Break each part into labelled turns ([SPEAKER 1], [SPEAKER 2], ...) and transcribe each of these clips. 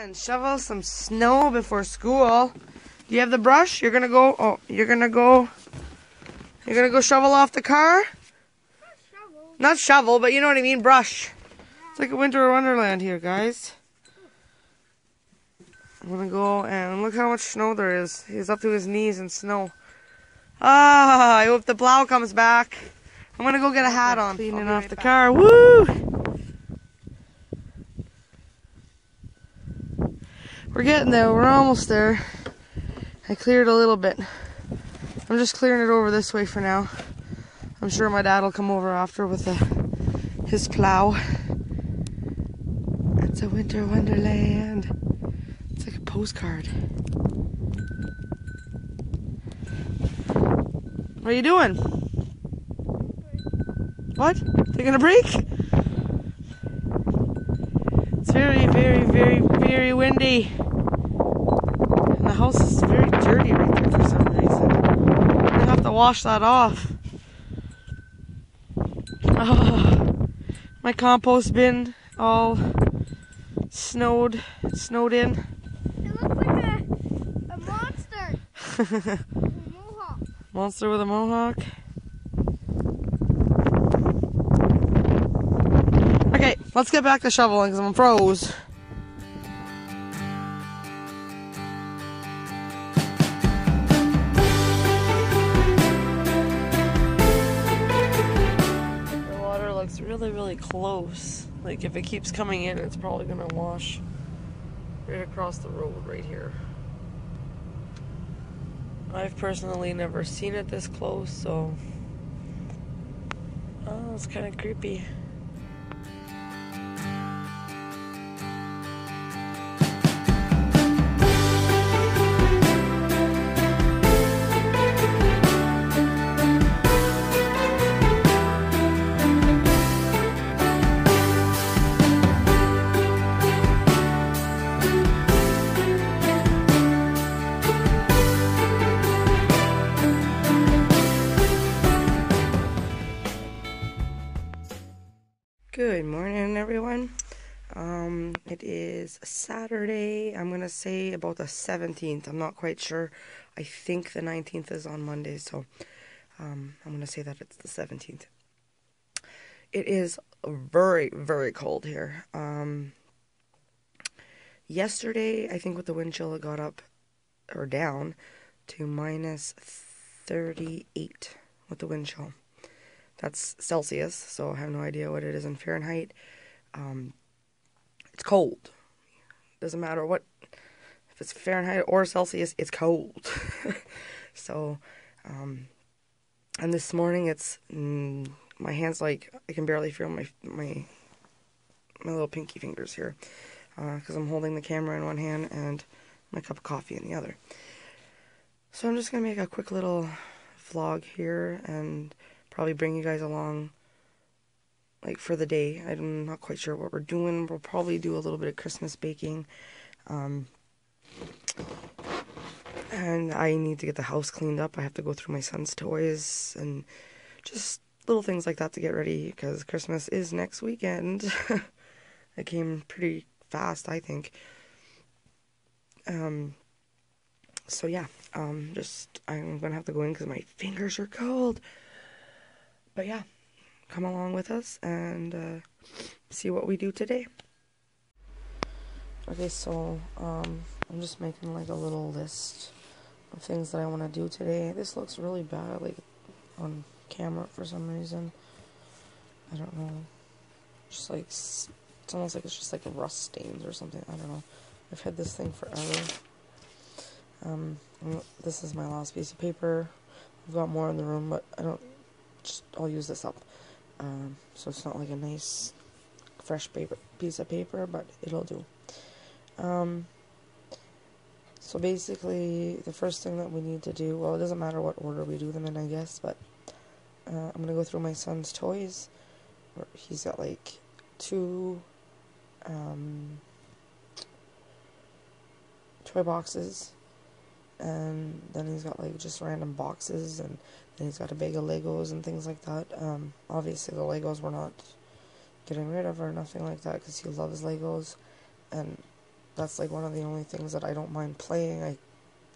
[SPEAKER 1] And shovel some snow before school. Do you have the brush? You're gonna go. Oh, you're gonna go shovel off the car. Not shovel, but you know what I mean. Brush. It's like a winter wonderland here, guys. I'm gonna go and look how much snow there is. He's up to his knees in snow. Ah, I hope the plow comes back. I'm gonna go get a hat on. Cleaning off the car. Woo! We're getting there. We're almost there. I cleared a little bit. I'm just clearing it over this way for now. I'm sure my dad will come over after with his plow. It's a winter wonderland. It's like a postcard. What are you doing? What? Taking a break? It's very, very, very, very windy. And the house is very dirty right there for some reason. I'm gonna have to wash that off. Oh, my compost bin all snowed in.
[SPEAKER 2] It looks like a monster. With a mohawk.
[SPEAKER 1] Monster with a mohawk. Okay, let's get back to shoveling because I'm froze. The water looks really, really close. Like if it keeps coming in, it's probably gonna wash right across the road right here. I've personally never seen it this close, so it's kind of creepy. Good morning, everyone. It is Saturday. I'm gonna say about the 17th. I'm not quite sure. I think the 19th is on Monday, so I'm gonna say that it's the 17th. It is very, very cold here. Yesterday, I think with the wind chill, it got up or down to minus 38 with the wind chill. That's Celsius, so I have no idea what it is in Fahrenheit. It's cold. Doesn't matter what, if it's Fahrenheit or Celsius, it's cold. So, and this morning it's, my hands like, I can barely feel my little pinky fingers here. Because I'm holding the camera in one hand and my cup of coffee in the other. So I'm just going to make a quick little vlog here and probably bring you guys along like for the day. I'm not quite sure what we're doing. We'll probably do a little bit of Christmas baking. And I need to get the house cleaned up. I have to go through my son's toys and just little things like that to get ready because Christmas is next weekend. It came pretty fast, I think. So yeah, I'm gonna have to go in because my fingers are cold. But yeah, come along with us and see what we do today. Okay, so I'm just making like a little list of things that I want to do today. This looks really bad, like on camera for some reason. I don't know. Just like it's almost like it's just like rust stains or something. I don't know. I've had this thing forever. This is my last piece of paper. I've got more in the room, but I'll use this up. So it's not like a nice fresh piece of paper, but it'll do. So basically the first thing that we need to do, well, it doesn't matter what order we do them in, I guess, but I'm gonna go through my son's toys. He's got like 2 toy boxes, and then he's got like just random boxes, and then he's got a bag of Legos and things like that. Obviously the Legos we're not getting rid of or nothing like that because he loves Legos, and that's like one of the only things that I don't mind playing. I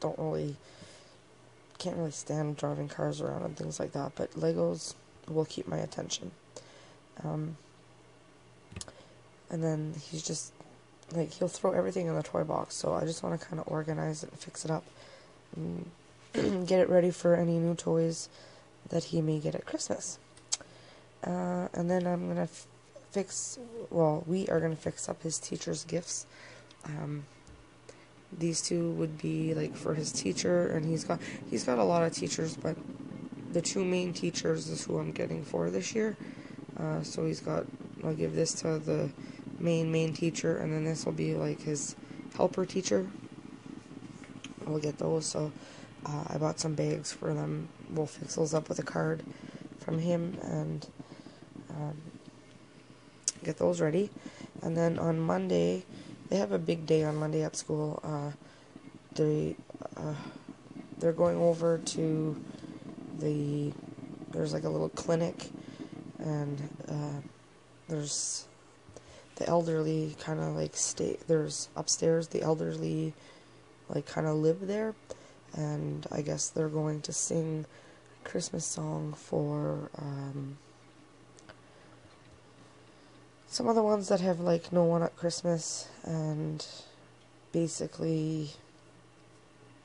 [SPEAKER 1] can't really stand driving cars around and things like that, but Legos will keep my attention. And then he's just like, he'll throw everything in the toy box, so I just want to kind of organize it and fix it up and get it ready for any new toys that he may get at Christmas. And then I'm gonna we are gonna fix up his teacher's gifts. These two would be like for his teacher, and he's got a lot of teachers, but the two main teachers is who I'm getting for this year. So I'll give this to the main teacher, and then this will be like his helper teacher. I'll get those. So I bought some bags for them. We'll fix those up with a card from him and get those ready. And then on Monday, they have a big day on Monday at school. They're going over to there's like a little clinic, and there's the elderly kind of like there's upstairs, the elderly like kind of live there, and I guess they're going to sing a Christmas song for some of the ones that have like no one at Christmas and basically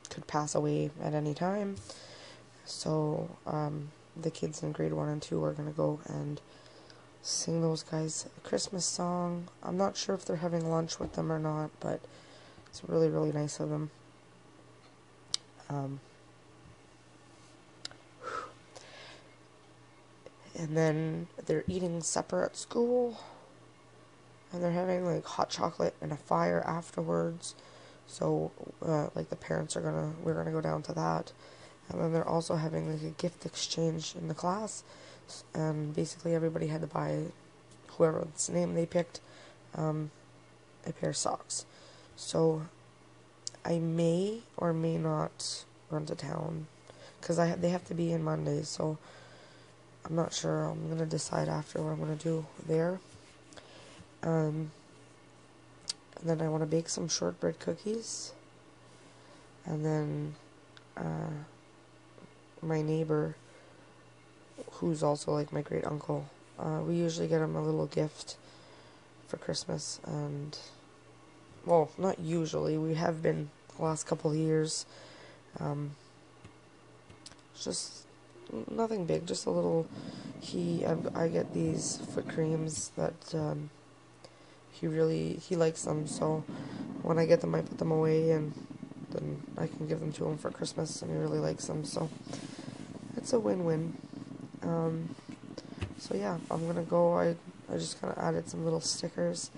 [SPEAKER 1] could pass away at any time. So the kids in grade 1 and 2 are going to go and sing those guys a Christmas song. I'm not sure if they're having lunch with them or not, but it's really, really nice of them. And then they're eating supper at school, and they're having like hot chocolate and a fire afterwards. So like the parents we're gonna go down to that. And then they're also having like a gift exchange in the class, and basically everybody had to buy whoever's name they picked a pair of socks. So I may or may not run to town because they have to be in Monday, so I'm not sure. I'm gonna decide after what I'm gonna do there. And then I want to bake some shortbread cookies, and then my neighbor, who's also like my great uncle, we usually get him a little gift for Christmas, and well, not usually, we have been the last couple of years. Just nothing big, just a little. I get these foot creams that he likes them, so when I get them I put them away, and then I can give them to him for Christmas, and he really likes them, so it's a win-win. So yeah, I'm gonna go. I just kind of added some little stickers.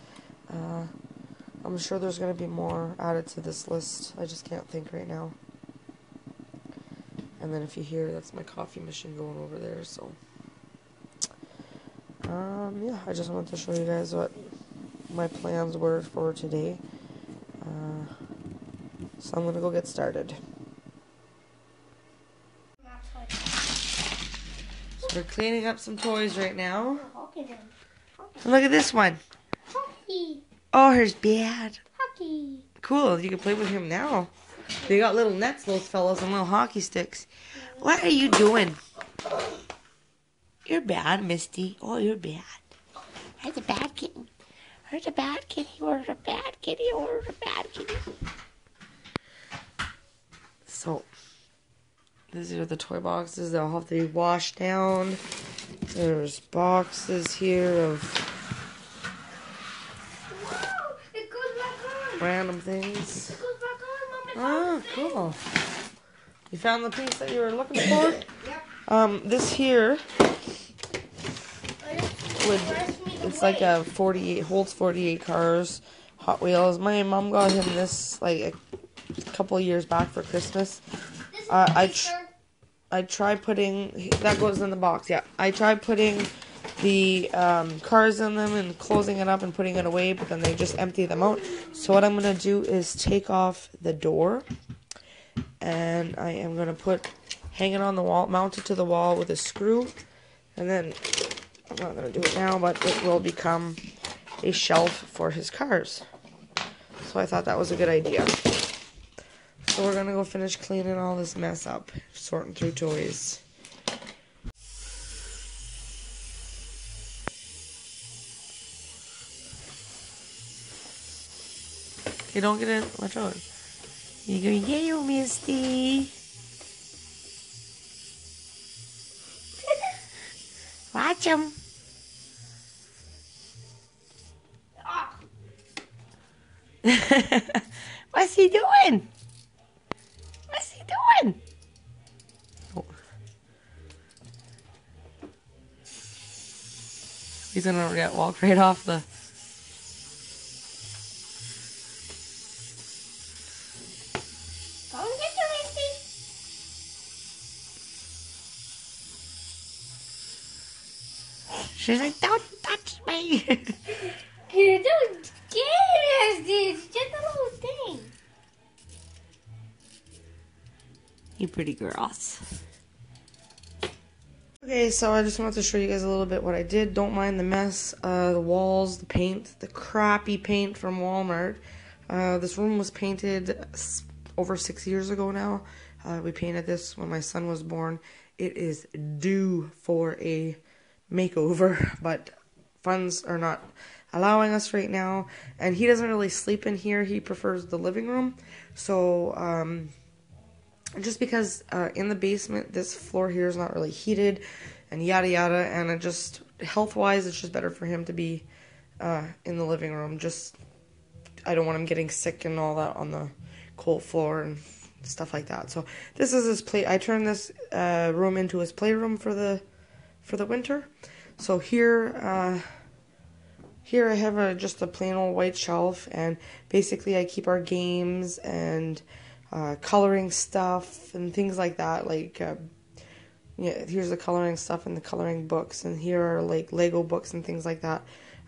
[SPEAKER 1] I'm sure there's gonna be more added to this list, I just can't think right now. And then if you hear, that's my coffee machine going over there, so yeah, I just wanted to show you guys what my plans were for today. So I'm gonna go get started. So we're cleaning up some toys right now. And look at this one.
[SPEAKER 2] Hockey.
[SPEAKER 1] Oh, here's bad.
[SPEAKER 2] Hockey.
[SPEAKER 1] Cool, you can play with him now. They got little nets, those fellows, and little hockey sticks. What are you doing? You're bad, Misty. Oh, you're bad. There's a bad kitten. There's a bad kitty. Where's a bad kitty? Where's a bad kitty? So, these are the toy boxes. They'll have to be washed down. There's boxes here of
[SPEAKER 2] It goes back on.
[SPEAKER 1] random things.
[SPEAKER 2] It goes back on, Mom.
[SPEAKER 1] Oh, cool. You found the piece that you were looking for?
[SPEAKER 2] Yep.
[SPEAKER 1] This here it's like a 48, holds 48 cars, Hot Wheels. My mom got him this like a couple of years back for Christmas. I tried putting, that goes in the box, yeah. I tried putting the cars in them and closing it up and putting it away, but then they just empty them out. So what I'm going to do is take off the door, and I am going to hang it on the wall, mount it to the wall with a screw, and then, I'm not going to do it now, but it will become a shelf for his cars. So I thought that was a good idea. So we're gonna go finish cleaning all this mess up, sorting through toys. You don't get it. Watch out. You go, yeah, you Misty. Watch him. What's he doing? What's he doing? Oh. He's gonna walk right off the...
[SPEAKER 2] Come get you, Misty.
[SPEAKER 1] She's like, don't touch me.
[SPEAKER 2] You don't scare us, dude. It's just a little thing.
[SPEAKER 1] You pretty girls. Okay, so I just wanted to show you guys a little bit what I did. Don't mind the mess. The walls, the paint, the crappy paint from Walmart. This room was painted over 6 years ago now. We painted this when my son was born. It is due for a makeover, but funds are not allowing us right now. And he doesn't really sleep in here. He prefers the living room. So, just because in the basement, this floor here is not really heated and yada yada, and it just, health-wise, it's just better for him to be in the living room. Just, I don't want him getting sick and all that on the cold floor and stuff like that. So this is his play. I turned this room into his playroom for the winter. So here, here I have just a plain old white shelf, and basically I keep our games and coloring stuff and things like that. Like, yeah, here's the coloring stuff and the coloring books, and here are like Lego books and things like that.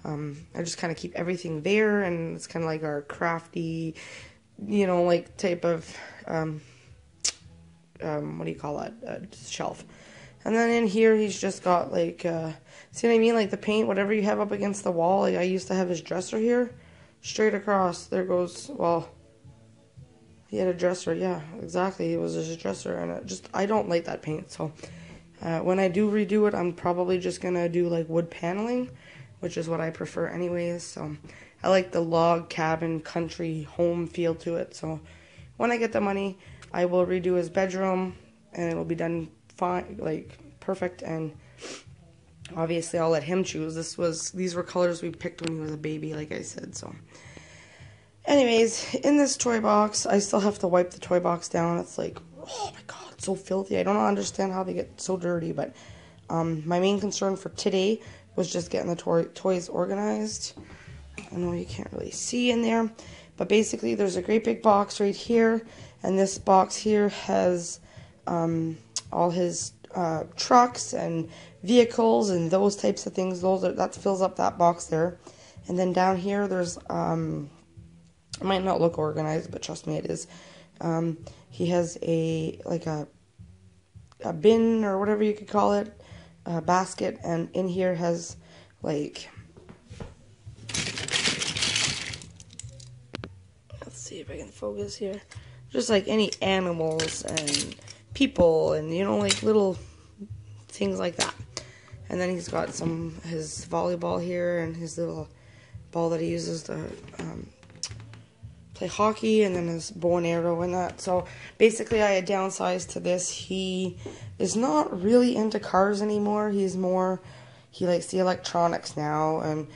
[SPEAKER 1] I just kind of keep everything there, and it's kind of like our crafty, you know, like type of, what do you call that, shelf. And then in here, he's just got like, see what I mean? Like the paint, whatever you have up against the wall. Like I used to have his dresser here, straight across. There goes, well, he had a dresser, yeah, exactly. It was his dresser, and it just, I don't like that paint. So when I do redo it, I'm probably just gonna do like wood paneling, which is what I prefer anyways. So I like the log cabin country home feel to it. So when I get the money, I will redo his bedroom, and it'll be done fine, like perfect. And obviously I'll let him choose. These were colors we picked when he was a baby, like I said. So anyways, in this toy box, I still have to wipe the toy box down. It's like, oh my god, it's so filthy. I don't understand how they get so dirty, but my main concern for today was just getting the toys organized. I know you can't really see in there, but basically there's a great big box right here, and this box here has all his trucks and vehicles and those types of things. That fills up that box there. And then down here there's it might not look organized, but trust me, it is. He has a bin or whatever you could call it, a basket, and in here has like, let's see if I can focus here, just like any animals and people and, you know, like little things like that. And then he's got his volleyball here and his little ball that he uses to play hockey, and then his bow and arrow and that. So basically I had downsized to this. He is not really into cars anymore. He likes the electronics now and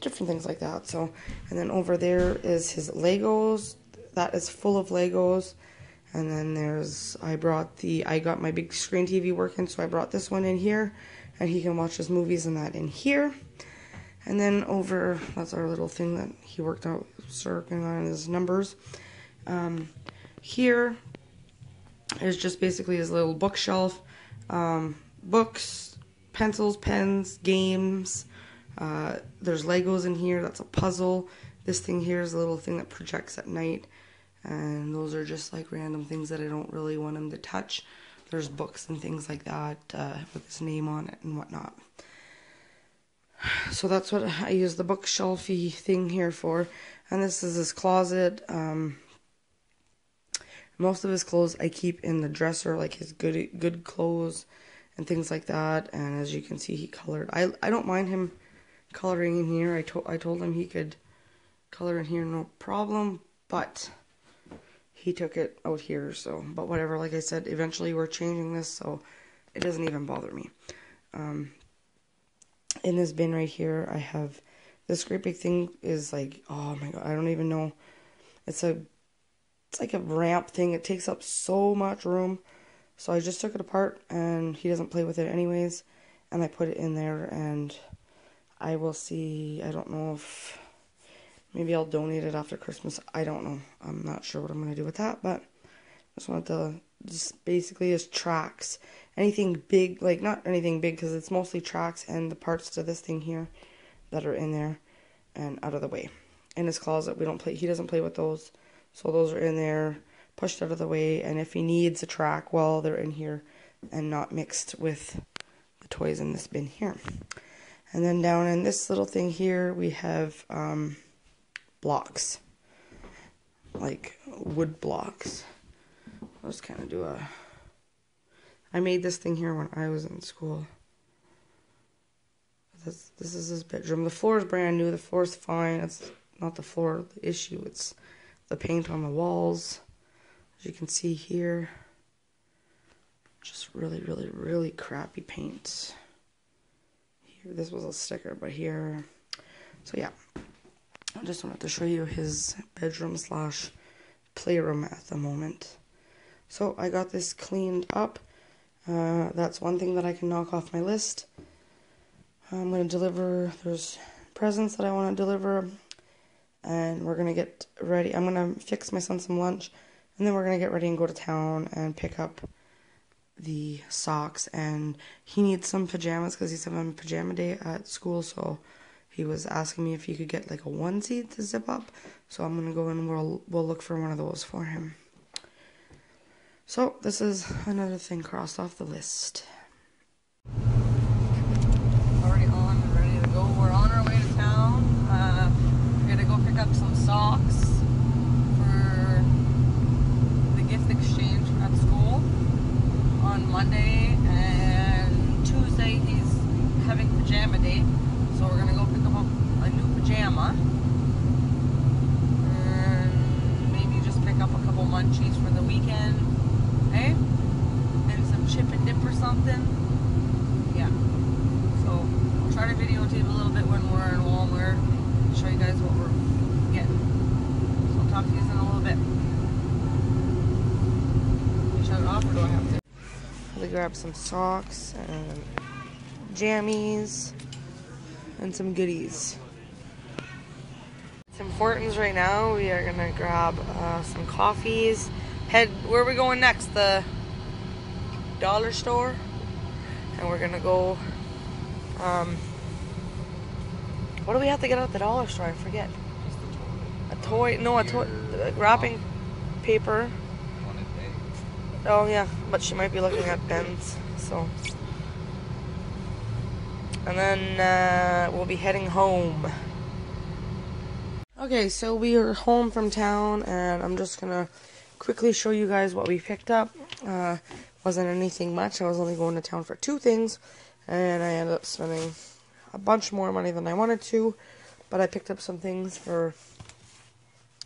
[SPEAKER 1] different things like that. So, and then over there is his Legos. That is full of Legos. And then I got my big screen TV working, so I brought this one in here, and he can watch his movies and that in here. And then over, that's our little thing that he worked out, working on his numbers. Here is just basically his little bookshelf. Books, pencils, pens, games. There's Legos in here. That's a puzzle. This thing here is a little thing that projects at night. And those are just like random things that I don't really want him to touch. There's books and things like that with his name on it and whatnot. So that's what I use the bookshelfy thing here for. And this is his closet. Most of his clothes I keep in the dresser, like his good clothes and things like that. And as you can see, he colored. I don't mind him coloring in here. I told him he could color in here, no problem. But he took it out here, so. But whatever, like I said, eventually we're changing this, so it doesn't even bother me. In this bin right here, I have this great big thing is like, oh my god, I don't even know. It's like a ramp thing. It takes up so much room. So I just took it apart, and he doesn't play with it anyways. And I put it in there, and I will see. I don't know if maybe I'll donate it after Christmas. I don't know. I'm not sure what I'm going to do with that, but I just wanted to just basically is tracks. Anything big, like not anything big because it's mostly tracks and the parts to this thing here that are in there and out of the way. In his closet, he doesn't play with those. So those are in there, pushed out of the way, and if he needs a track, well, they're in here and not mixed with the toys in this bin here. And then down in this little thing here, we have blocks, like wood blocks. I'll just kind of do I made this thing here when I was in school. This is his bedroom. The floor is brand new. The floor is fine. It's not the floor the issue. It's the paint on the walls. As you can see here, just really, really, really crappy paint. Here, this was a sticker, but here. So yeah, I just wanted to show you his bedroom slash playroom at the moment. So I got this cleaned up. That's one thing that I can knock off my list. I'm going to deliver, there's presents that I want to deliver, and we're going to get ready. I'm going to fix my son some lunch, and then we're going to get ready and go to town and pick up the socks, and he needs some pajamas because he's having a pajama day at school, so he was asking me if he could get like a onesie to zip up, so I'm going to go and we'll look for one of those for him. So, this is another thing crossed off the list. Already on and ready to go. We're on our way to town. We're going to go pick up some socks for the gift exchange at school on Monday. And Tuesday he's having pajama day. So we're going to go pick up a new pajama. And maybe just pick up a couple munchies for the weekend. Hey? And some chip and dip or something. Yeah. So I'll try to videotape a little bit when we're in Walmart. Show you guys what we're getting. So I'll talk to you in a little bit. Shut it off or do I have to? I'm gonna grab some socks and jammies and some goodies. Tim Hortons right now. We are gonna grab some coffees. Where are we going next? The dollar store, and we're gonna go. What do we have to get at the dollar store? I forget. A toy? No, a toy. Wrapping paper. Oh yeah, but she might be looking at pens. So, and then we'll be heading home. Okay, so we are home from town, and I'm just gonna quickly show you guys what we picked up. Wasn't anything much. I was only going to town for 2 things, and I ended up spending a bunch more money than I wanted to, but I picked up some things for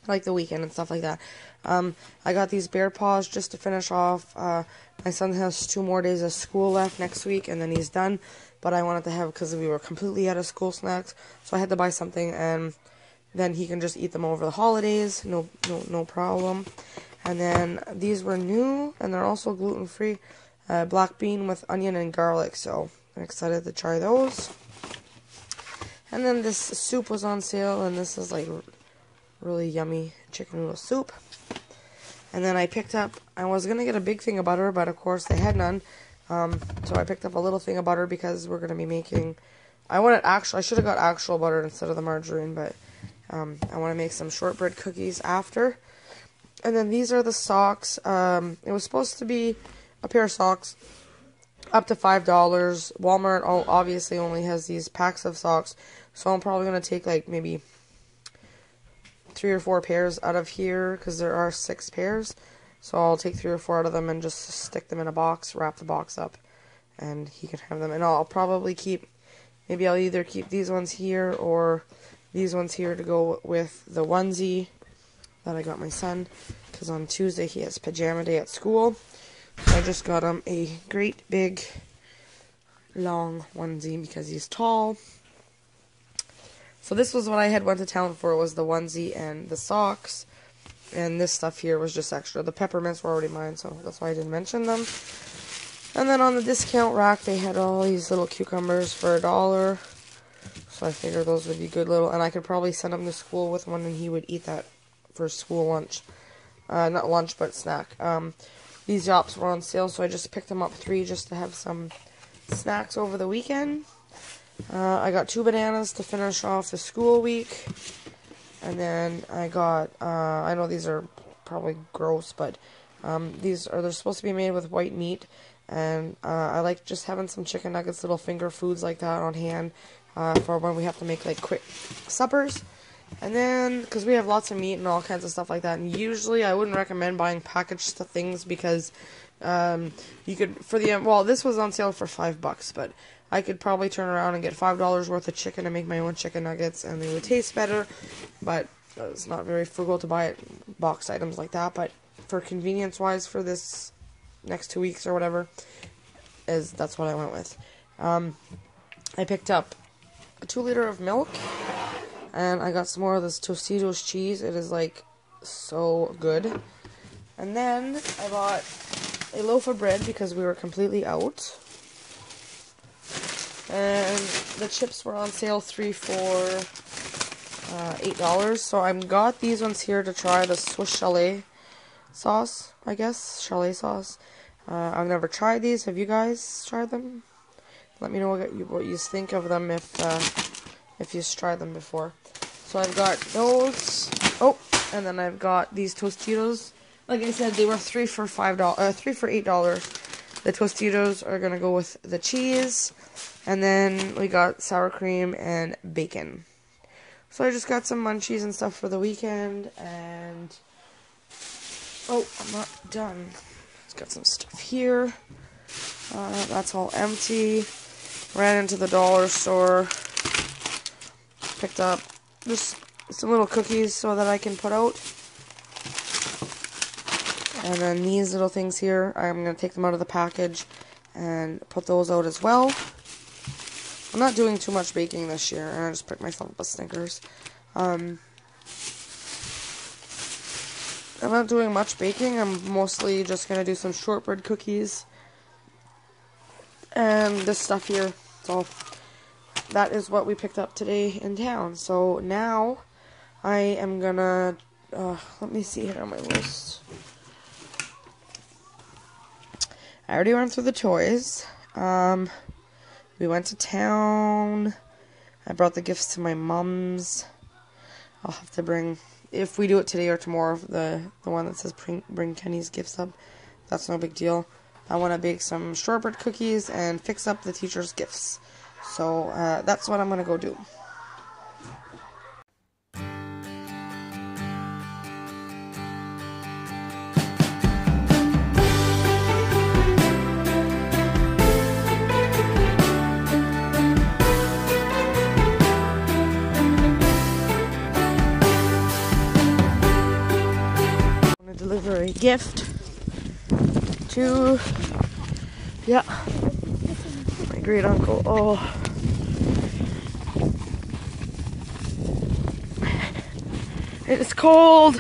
[SPEAKER 1] like the weekend and stuff like that. I got these bear paws just to finish off. My son has 2 more days of school left next week, and then he's done, but I wanted to have, because we were completely out of school snacks, so I had to buy something, and then he can just eat them over the holidays, no problem. And then these were new, and they're also gluten-free, black bean with onion and garlic, so I'm excited to try those. And then this soup was on sale, and this is like really yummy chicken noodle soup. And then I picked up, I was going to get a big thing of butter, but of course they had none, so I picked up a little thing of butter because we're going to be making, I should have got actual butter instead of the margarine, but I want to make some shortbread cookies after. And then these are the socks. It was supposed to be a pair of socks up to $5. Walmart obviously only has these packs of socks, so I'm probably going to take like maybe 3 or 4 pairs out of here because there are 6 pairs. So I'll take 3 or 4 out of them and just stick them in a box, wrap the box up, and he can have them. And I'll probably keep, maybe I'll either keep these ones here or these ones here to go with the onesie that I got my son, because on Tuesday he has pajama day at school. So I just got him a great big long onesie because he's tall. So this was what I had went to town for, was the onesie and the socks. And this stuff here was just extra. The peppermints were already mine, so that's why I didn't mention them. And then on the discount rack, they had all these little cucumbers for $1. So I figured those would be good little, and I could probably send him to school with one and he would eat that for school lunch. Not lunch, but snack. These Yops were on sale, so I just picked them up 3 just to have some snacks over the weekend. I got 2 bananas to finish off the school week. And then I got, I know these are probably gross, but they're supposed to be made with white meat. And I like just having some chicken nuggets, little finger foods like that on hand for when we have to make like quick suppers. And then, because we have lots of meat and all kinds of stuff like that, and usually I wouldn't recommend buying packaged things because you could, well, this was on sale for $5, but I could probably turn around and get $5 worth of chicken and make my own chicken nuggets, and they would taste better, but it's not very frugal to buy box items like that. But for convenience-wise, for this next 2 weeks or whatever, that's what I went with. I picked up a 2-liter of milk, and I got some more of this Tostitos cheese. It is like so good. And then I bought a loaf of bread because we were completely out. And the chips were on sale, 3 for $8. So I got these ones here to try the Swiss chalet sauce, I guess. Chalet sauce. I've never tried these. Have you guys tried them? Let me know what you think of them if you've tried them before. So I've got those. Oh, and then I've got these Tostitos. Like I said, they were 3 for $8. The Tostitos are gonna go with the cheese, and then we got sour cream and bacon. So I just got some munchies and stuff for the weekend, and oh, I'm not done. Just got some stuff here. That's all empty. Ran into the dollar store. Picked up just some little cookies so that I can put out. And then these little things here, I'm going to take them out of the package and put those out as well. I'm not doing too much baking this year, and I just picked myself up a Snickers. I'm not doing much baking. I'm mostly just going to do some shortbread cookies and this stuff here. So that is what we picked up today in town. So now I am going to, let me see here on my list. I already went through the toys. We went to town. I brought the gifts to my mom's. I'll have to bring, if we do it today or tomorrow, the one that says bring Kenny's gifts up. That's no big deal. I want to bake some shortbread cookies and fix up the teacher's gifts. So that's what I'm going to go do. Deliver a gift to, yeah, my great uncle. Oh, it is cold.